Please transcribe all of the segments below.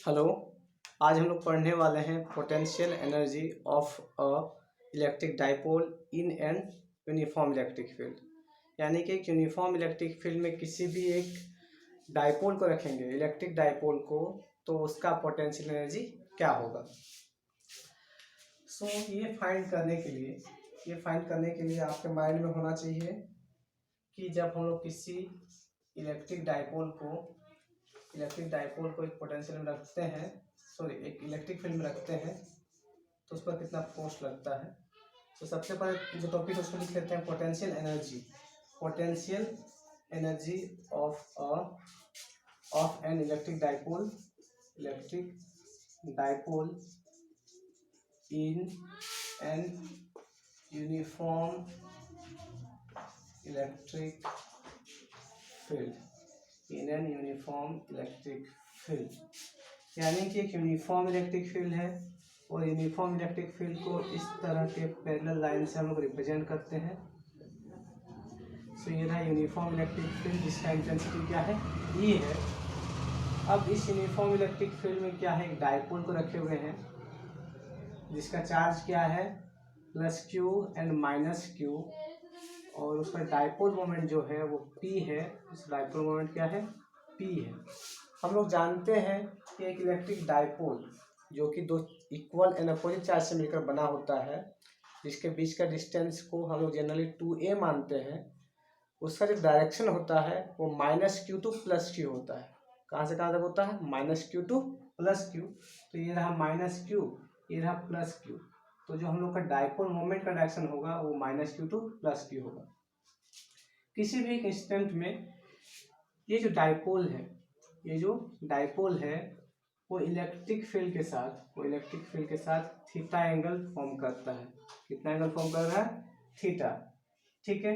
Hello. आज हम लोग पढ़ने वाले हैं potential energy of a electric dipole in an uniform electric field. यानी कि एक यूनिफॉर्म इलेक्ट्रिक फील्ड में किसी भी एक डाइपोल को रखेंगे, इलेक्ट्रिक डाइपोल को, तो उसका पोटेंशियल एनर्जी क्या होगा। ये फाइंड करने के लिए आपके माइंड में होना चाहिए कि जब हम लोग किसी इलेक्ट्रिक डाइपोल को एक पोटेंशियल में रखते हैं, एक इलेक्ट्रिक फील्ड में रखते हैं, तो उस पर कितना फोर्स लगता है। तो सबसे पहले जो टॉपिक उसको लिख लेते हैं, potential energy of an electric dipole in an uniform electric field. यानी कि एक यूनिफॉर्म इलेक्ट्रिक फील्ड है और यूनिफॉर्म इलेक्ट्रिक फील्ड को इस तरह के पैरेलल लाइन से हम लोग रिप्रेजेंट करते हैं। ये रहा यूनिफॉर्म इलेक्ट्रिक फील्ड जिसका इंटेंसिटी क्या है, E है। अब इस यूनिफॉर्म इलेक्ट्रिक फील्ड में क्या है, एक डाइपोल को रखे हुए हैं जिसका चार्ज क्या है, +Q एंड -Q, और उसका डाइपोल मोमेंट जो है वो P है। उस डाइपोल मोमेंट क्या है, P है। हम लोग जानते हैं कि एक इलेक्ट्रिक डाइपोल जो कि दो इक्वल एंड अपोजिट चार्ज से मिलकर बना होता है, जिसके बीच का डिस्टेंस को हम लोग जनरली 2a मानते हैं, उसका जो डायरेक्शन होता है वो -Q टू +Q होता है। कहाँ से कहाँ तक होता है, -Q टू +Q। तो ये रहा -Q, ये रहा +Q। तो जो हम लोग का डाइपोल मोमेंट का डायरेक्शन होगा वो -Q टू +Q होगा। किसी भी एक इंस्टेंट में ये जो डाइपोल है वो इलेक्ट्रिक फील्ड के साथ थीटा एंगल फॉर्म करता है। कितना एंगल फॉर्म कर रहा है, थीटा। ठीक है।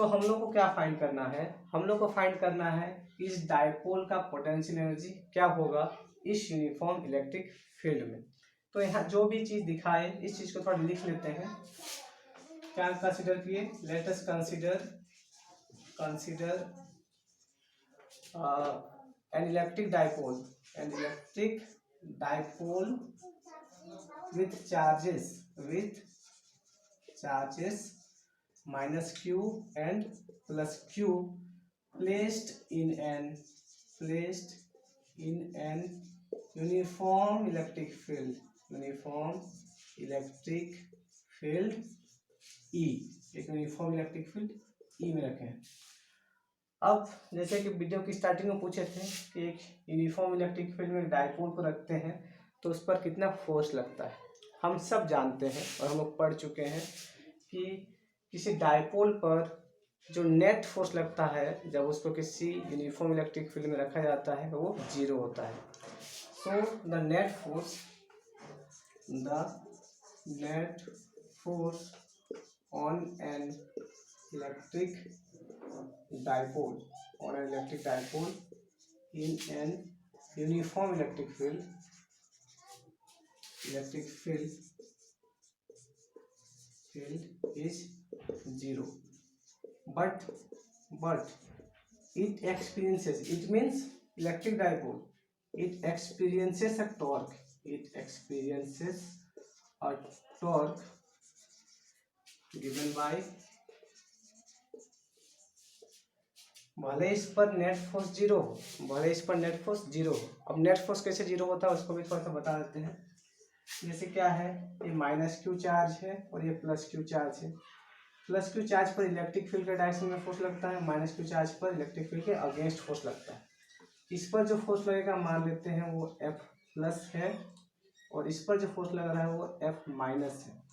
हम लोग को क्या फाइंड करना है, हम लोग को फाइंड करना है इस डाइपोल का पोटेंशियल एनर्जी क्या होगा इस यूनिफॉर्म इलेक्ट्रिक फील्ड में। तो यहाँ जो भी चीज दिखाए इस चीज को थोड़ा लिख लेते हैं। क्या कंसीडर किए, let us consider an electric dipole with charges -Q and +Q placed in an uniform electric field E। एक यूनिफॉर्म इलेक्ट्रिक फील्ड E में रखे हैं। अब जैसे कि वीडियो की स्टार्टिंग में पूछे थे कि एक यूनिफॉर्म इलेक्ट्रिक फील्ड में डाइपोल को रखते हैं तो उस पर कितना फोर्स लगता है। हम सब जानते हैं और हम लोग पढ़ चुके हैं कि किसी डाइपोल पर जो नेट फोर्स लगता है जब उसको किसी यूनिफॉर्म इलेक्ट्रिक फील्ड में रखा जाता है तो वो 0 होता है। The net force on an electric dipole in an uniform electric field is 0, but it means electric dipole, it experiences a torque given by, भले इस पर नेट फोर्स जीरो हो। अब नेट फोर्स कैसे 0 होता है उसको भी थोड़ा सा बता देते हैं। जैसे क्या है, ये -Q चार्ज है और ये +Q चार्ज है। +Q चार्ज पर इलेक्ट्रिक फील्ड के डायरेक्शन में फोर्स लगता है, -Q चार्ज पर इलेक्ट्रिक फील्ड के अगेंस्ट फोर्स लगता है। इस पर जो फोर्स लगेगा मान लेते हैं वो F+ है और इस पर जो फोर्स लग रहा है वो F- है।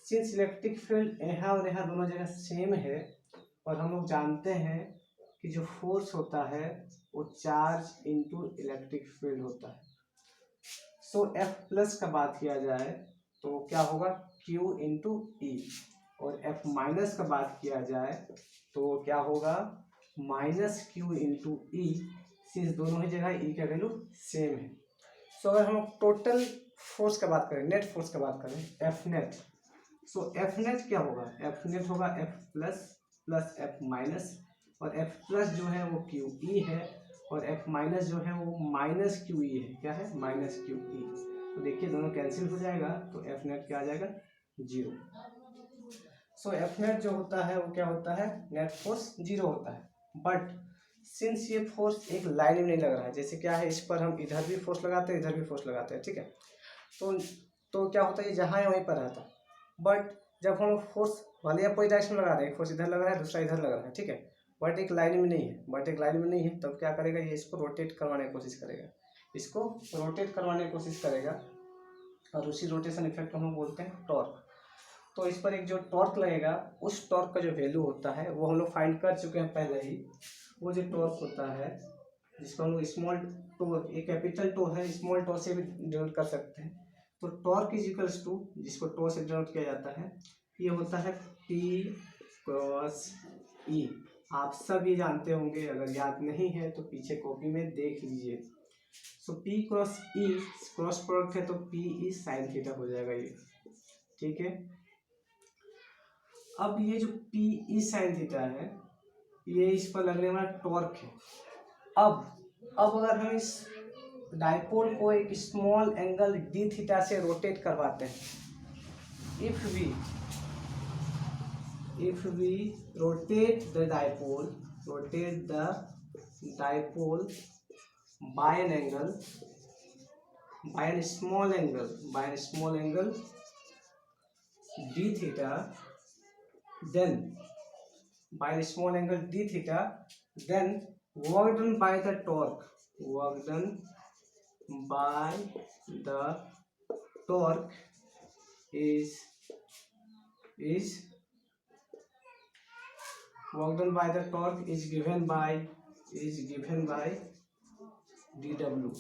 सिंस इलेक्ट्रिक फील्ड यहाँ और यहाँ दोनों जगह सेम है और हम लोग जानते हैं कि जो फोर्स होता है वो चार्ज इनटू इलेक्ट्रिक फील्ड होता है। F+ का बात किया जाए तो क्या होगा, Q इंटू E, और F- का बात किया जाए तो क्या होगा, -Q इंटू E, सिंस दोनों ही जगह E का वैल्यू सेम है। अगर हम टोटल फोर्स का बात करें, नेट फोर्स का बात करें, Fnet, Fnet क्या होगा, Fnet होगा F+ + F- और F+ जो है वो QE है और F माइनस जो है वो माइनस क्यू ई है। क्या है? Minus Q E. तो देखिए दोनों कैंसिल हो जाएगा, तो F नेट क्या आ जाएगा? 0। सो F नेट जो होता है वो क्या होता है? नेट फोर्स 0 होता है। बट सिंस ये फोर्स एक लाइन में नहीं लग रहा है, जैसे क्या है, इस पर हम इधर भी फोर्स लगाते हैं, इधर भी फोर्स लगाते हैं, ठीक है, तो क्या होता है, ये जहाँ है वहीं पर रहता है। बट जब हम लोग फोर्स वाले अपोजिट डायरेक्शन लगा रहे हैं, फोर्स इधर लग रहा है, दूसरा इधर लग रहा है, ठीक है, बट एक लाइन में नहीं है, तब क्या करेगा, ये इसको रोटेट करवाने की कोशिश करेगा, और उसी रोटेशन इफेक्ट हम लोग बोलते हैं टॉर्क। तो इस पर एक जो टॉर्क लगेगा, उस टॉर्क का जो वैल्यू होता है वो हम लोग फाइंड कर चुके हैं पहले ही। वो जो टॉर्क होता है, जिसको हम लोग स्मॉल टो, एक कैपिटल टो है, स्मॉल टो से भी डिनोट कर सकते हैं। तो टॉर्क इज इक्वल्स टू, जिसको टो से डिनोट किया जाता है, ये होता है P क्रॉस E। आप सब ये जानते होंगे, अगर याद नहीं है तो पीछे कॉपी में देख लीजिए। सो P cross E cross product है, तो PE साइन थीटा हो जाएगा ये, ठीक है। अब ये जो PE साइन थीटा है, ये इस पर लगने वाला टॉर्क है। अब अगर हम इस डायपोल को एक स्मॉल एंगल डी थीटा से रोटेट करवाते हैं, if we rotate the dipole by an small angle d theta, then work done by the torque is given by dw।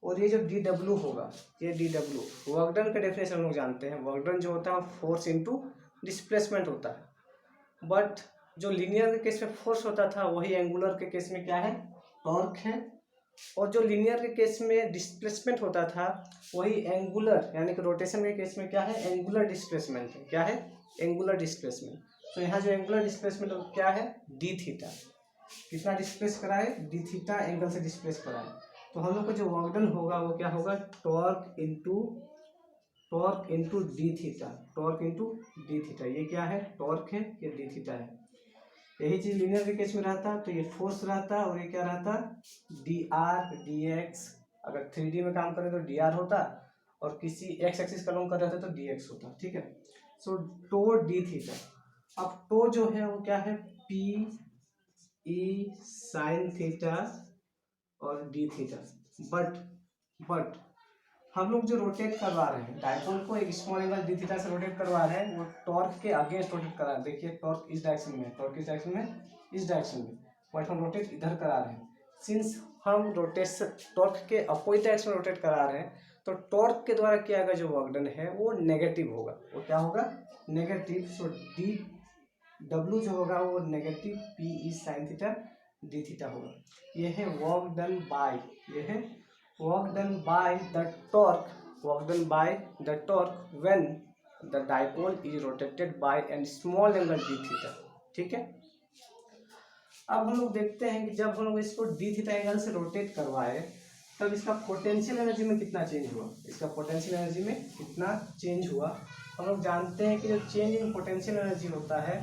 और ये जो dw होगा, ये dw वर्क डन का डेफिनेशन हम लोग जानते हैं। वर्क डन जो होता है फोर्स इनटू डिस्प्लेसमेंट होता है। बट जो लीनियर के केस में फोर्स होता था, वही एंगुलर के केस में क्या है? टॉर्क है। और जो लीनियर के केस में डिस्प्लेसमेंट होता था, वही एंगुलर यानी कि रोटेशन के केस में क्या है? एंगुलर डिस्प्लेसमेंट है। क्या है? Angular displacement. तो यहाँ जो एंगुलर डिस्प्लेसमेंट क्या है? D theta. कितना डिस्प्लेस कराए? डी थीटा एंगल से डिस्प्लेस कराए। तो हम लोग को जो वर्क डन होगा वो क्या होगा? Torque into D theta. ये क्या है? टॉर्क है, ये डी थीटा है। यही चीज लीनियर के केस में रहता, तो ये फोर्स रहता, और ये क्या रहता? D R D x. अगर 3D में काम करें तो डी आर होता, और किसी एक्स एक्सिस का लॉन्ग कर रहे थे तो डी एक्स होता, ठीक है। सो टो डी थीटा। अब टो जो है वो क्या है? पी ई साइन थीटा और डी थीटा। बट हम लोग जो रोटेट करवा रहे हैं डायपोल को, एक स्मॉल एंगल डी थीटा से रोटेट करवा रहे हैं, वो टॉर्क के अगेंस्ट रोटेट करा रहे हैं। देखिए टॉर्क इस डायरेक्शन में, इस डायरेक्शन में, बट हम रोटेट इधर करा रहे हैं। सिंस हम रोटेशन टॉर्क के अपोजिट डायरेक्शन में रोटेट करा रहे हैं, तो टॉर्क के द्वारा किया गया जो वर्क डन है वो नेगेटिव होगा। वो क्या होगा? नेगेटिव। सो डी डब्ल्यू जो होगा वो negative P E sine theta D theta होगा। ये है work done by the torque when the dipole is rotated by a small angle d theta, ठीक है। अब हम लोग देखते हैं कि जब हम लोग इसको डी थीटा एंगल से रोटेट करवाए, तब इसका पोटेंशियल एनर्जी में कितना चेंज हुआ। हम लोग जानते हैं कि जो चेंज इन पोटेंशियल एनर्जी होता है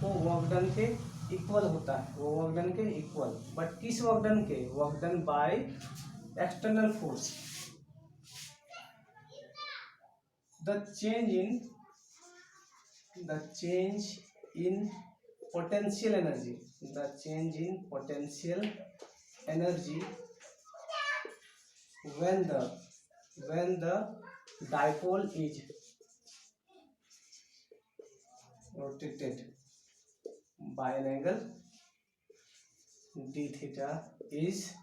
वो वर्क डन के इक्वल होता है, बट किस वर्क डन के? Work done by external force. The change in potential energy when the dipole is rotated by an angle d theta is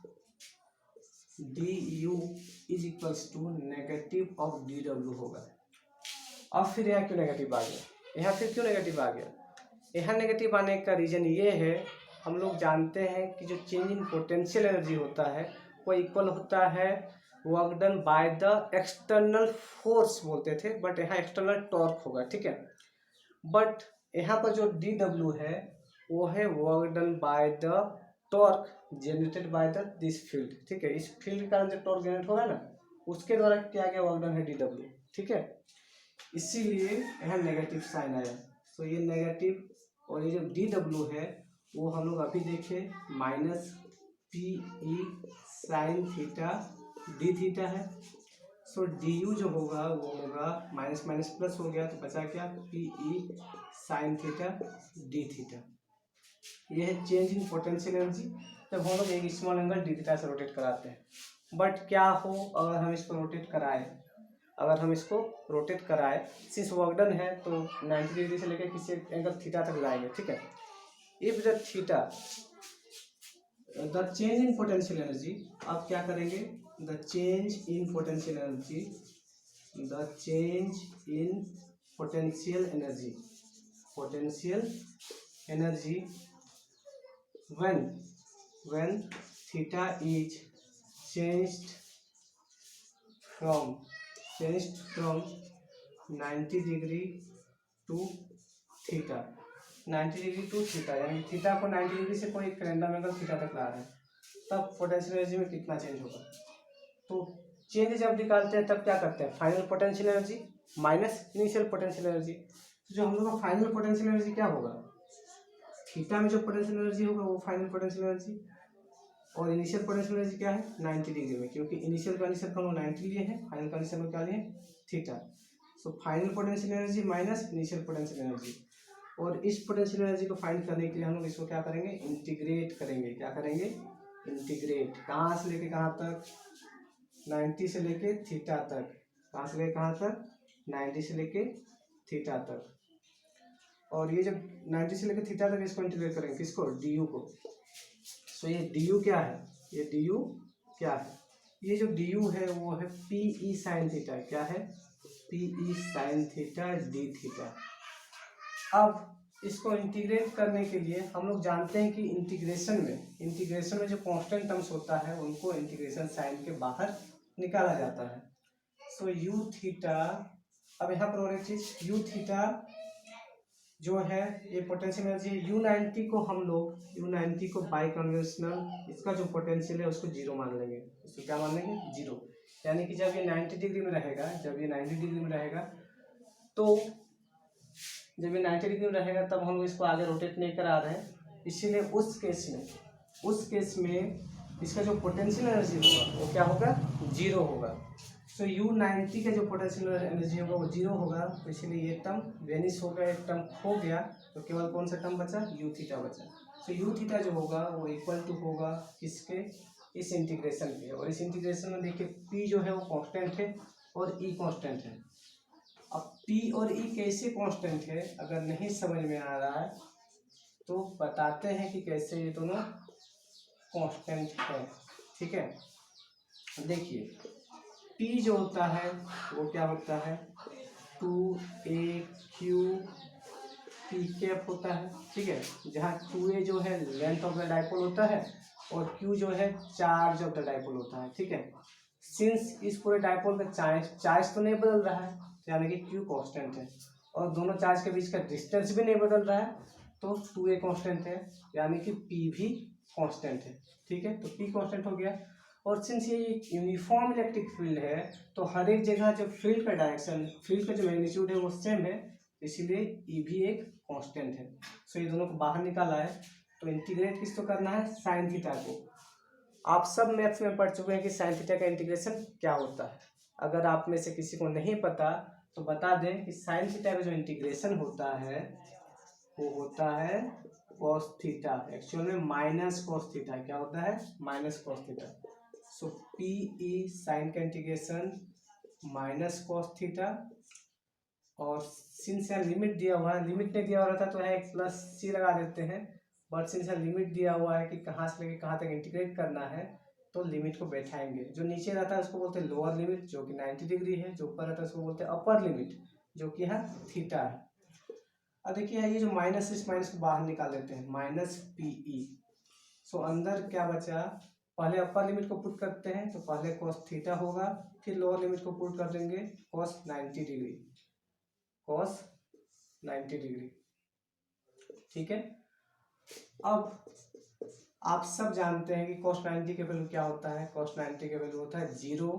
du is equals to negative of dw होगा। अब फिर यहाँ क्यों negative आ गया? यहाँ negative आने का रीजन ये है, हम लोग जानते हैं कि जो चेंज इन पोटेंशियल एनर्जी होता है वो इक्वल होता है work done by the external force बोलते थे, बट यहाँ एक्सटर्नल टॉर्क होगा, ठीक है। बट यहाँ पर जो डी डब्ल्यू है वो है work done by the torque generated by the this field, ठीक है। इस फील्ड के कारण जो टॉर्क जनरेट होगा ना, उसके द्वारा किया गया वर्क डन है डी डब्ल्यू, ठीक है। इसीलिए यहाँ नेगेटिव साइन आया। तो ये नेगेटिव, और ये जो डी डब्ल्यू है वो हम लोग अभी देखे माइनस पी ई साइन थीटा डी थीटा है। सो डी यू जो होगा वो होगा माइनस माइनस प्लस हो गया, तो बचा क्या, P E sine theta D theta. ये है चेंज इन पोटेंशियल एनर्जी जब हम लोग एक स्मॉल एंगल डी थीटा से रोटेट कराते हैं। बट क्या हो अगर हम इसको रोटेट कराएं, अगर हम इसको रोटेट कराएं, सिंस वर्क डन है तो 90 डिग्री से लेकर किसी एंगल थीटा तक जाएंगे, ठीक है। If the theta the change in potential energy, आप क्या करेंगे, the change in potential energy, the change in potential energy, potential energy when theta is changed from 90 degree to theta, 90 degree to theta, यानी theta को 90 degree से कोई random angle theta तक ला रहे हैं, तब पोटेंशियल एनर्जी में कितना चेंज होगा। तो चेंज जब निकालते हैं तब क्या करते हैं, final potential energy minus initial potential energy. तो जो हम लोग का फाइनल पोटेंशियल एनर्जी क्या होगा, थीटा में जो पोटेंशियल एनर्जी होगा वो फाइनल पोटेंशियल एनर्जी, और इनिशियल पोटेंशियल एनर्जी क्या है 90 डिग्री में, क्योंकि इनिशियल कंडीशन को हम 90 लिए हैं, फाइनल कंडीशन को क्या लिए theta. So final potential energy minus initial potential energy. और इस पोटेंशियल एनर्जी को फाइंड करने के लिए हम लोग इसको क्या करेंगे, इंटीग्रेट करेंगे। क्या करेंगे, इंटीग्रेट। कहाँ से लेके कहाँ तक, 90 से लेके थीटा तक। कहाँ से लेके कहाँ तक, 90 से लेके थीटा तक। और ये जब 90 से लेके थीटा तक इसको इंटीग्रेट करेंगे, किसको, डी यू को। सो ये डी यू क्या है, ये डी यू क्या है, ये जो डी यू है वो है पी ई साइन थीटा। क्या है, P E sine theta D theta. अब इसको इंटीग्रेट करने के लिए हम लोग जानते हैं कि इंटीग्रेशन में जो कांस्टेंट टर्म्स होता है उनको इंटीग्रेशन साइन के बाहर निकाला जाता है। सो यू थीटा, अब यहाँ पर और एक चीज, यू थीटा जो है ये पोटेंशियल एनर्जी है, U90 को हम लोग U90 को बाई कन्वेंशनल इसका जो पोटेंशियल है उसको जीरो मान लेंगे। इसको क्या मान लेंगे, जीरो। यानी कि जब ये 90 डिग्री में रहेगा, जब ये 90 डिग्री में रहेगा तो जब ये 90 डिग्री में रहेगा तब हम लोग इसको आगे रोटेट नहीं करा रहे हैं, इसीलिए उस केस में इसका जो पोटेंशियल एनर्जी होगा वो क्या होगा, जीरो होगा। सो U90 का जो पोटेंशियल एनर्जी होगा वो जीरो होगा, तो इसलिए ये टर्म वेनिश हो गया, एक टर्म खो गया, तो केवल कौन सा टर्म बचा, यू थीटा बचा। सो यू थीटा जो होगा वो इक्वल टू होगा किसके, इस इंटीग्रेशन के। और इस इंटीग्रेशन में देखिए पी जो है वो कांस्टेंट है और ई कांस्टेंट है। अब पी और ई कैसे कांस्टेंट है, अगर नहीं समझ में आ रहा है तो बताते हैं कि कैसे ये दोनों कांस्टेंट है, ठीक है। देखिए P जो होता है वो क्या होता है, 2AQ P कैप होता है, ठीक है। जहाँ 2A जो है लेंथ ऑफ द डाइपोल होता है और Q जो है चार्ज ऑफ द डाइपोल होता है, ठीक है। सिंस इस पूरे डाइपोल का चार्ज तो नहीं बदल रहा है, यानी कि Q कांस्टेंट है, और दोनों चार्ज के बीच का डिस्टेंस भी नहीं बदल रहा है, तो 2A कांस्टेंट है, यानी कि P भी कांस्टेंट है, ठीक है। तो P कांस्टेंट हो गया। और सिंस ये यूनिफॉर्म इलेक्ट्रिक फील्ड है तो हर एक जगह जो फील्ड का डायरेक्शन, फील्ड का जो मैग्नीट्यूड है वो सेम है, इसीलिए ई भी एक कांस्टेंट है। सो ये दोनों को बाहर निकाला है, तो इंटीग्रेट किसको करना है, साइन थीटा को। आप सब मैथ्स में पढ़ चुके हैं कि साइन थीटा का इंटीग्रेशन क्या होता है। अगर आप में से किसी को नहीं पता तो बता दें कि साइन थीटा का जो इंटीग्रेशन होता है वो होता है कॉस थीटा, एक्चुअल में माइनस कॉस थीटा। क्या होता है, माइनस कॉस थीटा। सो पी ई साइन का इंटीग्रेशन माइनस कॉस थीटा, और सिंस यहाँ लिमिट दिया हुआ है, लिमिट नहीं दिया हुआ रहता तो यहाँ एक प्लस सी लगा देते हैं, बट सिंस यहाँ लिमिट दिया हुआ है कि कहाँ से लेके कहाँ तक इंटीग्रेट करना है तो लिमिट को बैठाएंगे। जो नीचे रहता है उसको बोलते हैं लोअर लिमिट जो कि 90 डिग्री है, जो ऊपर रहता है उसको बोलते हैं अपर लिमिट जो कि यहाँ थीटा है। अब देखिए ये जो माइनस, इस माइनस को बाहर निकाल लेते हैं, माइनस पी ई। सो अंदर क्या बचा, पहले अपर लिमिट को पुट करते हैं तो पहले cos थीटा होगा, फिर लोअर लिमिट को पुट कर देंगे cos 90 डिग्री, cos 90 डिग्री, ठीक है। अब आप सब जानते हैं कि cos 90 का वैल्यू क्या होता है। cos 90 का वैल्यू होता है 0।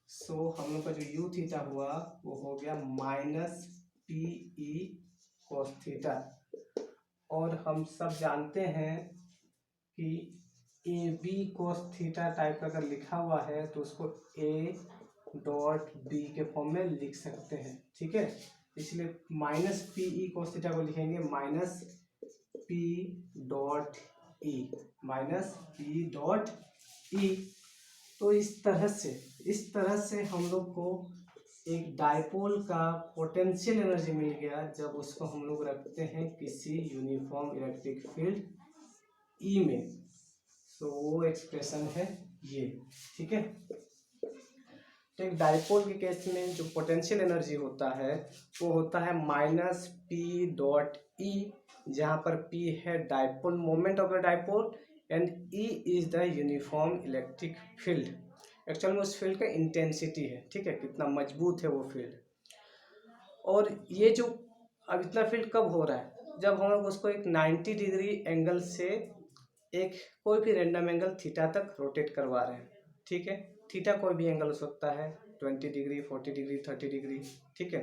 सो हम लोग का जो u थीटा हुआ वो हो गया minus p e cos theta. और हम सब जानते हैं कि a b cos theta type का अगर लिखा हुआ है तो उसको a डॉट बी के फॉर्म में लिख सकते हैं, ठीक है। इसलिए minus p e cos theta को लिखेंगे minus p dot e, minus p dot e. तो इस तरह से हम लोग को एक डायपोल का पोटेंशियल एनर्जी मिल गया जब उसको हम लोग रखते हैं किसी यूनिफॉर्म इलेक्ट्रिक फील्ड ई में। तो वो एक्सप्रेशन है ये, ठीक है। तो एक डायपोल के केस में जो पोटेंशियल एनर्जी होता है वो होता है माइनस पी डॉट ई, जहाँ पर पी है dipole moment of the dipole and E is the uniform electric field. Actual में उस फील्ड का इंटेंसिटी है, ठीक है, कितना मजबूत है वो फील्ड। और ये जो अब इतना फील्ड कब हो रहा है, जब हम लोग उसको एक 90 डिग्री एंगल से एक कोई भी रैंडम एंगल थीटा तक रोटेट करवा रहे हैं, ठीक है। थीटा कोई भी एंगल हो सकता है, 20 डिग्री, 40 डिग्री, 30 डिग्री, ठीक है।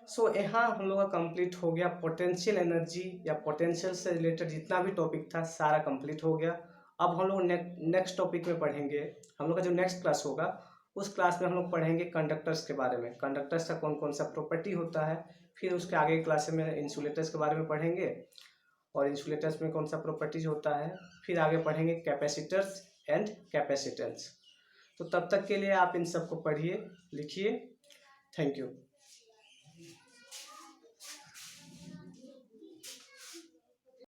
सो यहाँ हम लोग का कंप्लीट हो गया पोटेंशियल एनर्जी या पोटेंशियल से रिलेटेड जितना भी टॉपिक था सारा कंप्लीट हो गया। अब हम लोग नेक्स्ट टॉपिक में पढ़ेंगे। हम लोग का जो नेक्स्ट क्लास होगा उस क्लास में हम लोग पढ़ेंगे कंडक्टर्स के बारे में, कंडक्टर्स का कौन कौन सा प्रॉपर्टी होता है। फिर उसके आगे क्लास में इंसुलेटर्स के बारे में पढ़ेंगे और इंसुलेटर्स में कौन सा प्रॉपर्टीज होता है। फिर आगे पढ़ेंगे कैपेसिटर्स एंड कैपेसिटेंस। तो तब तक के लिए आप इन सबको पढ़िए, लिखिए। Thank you.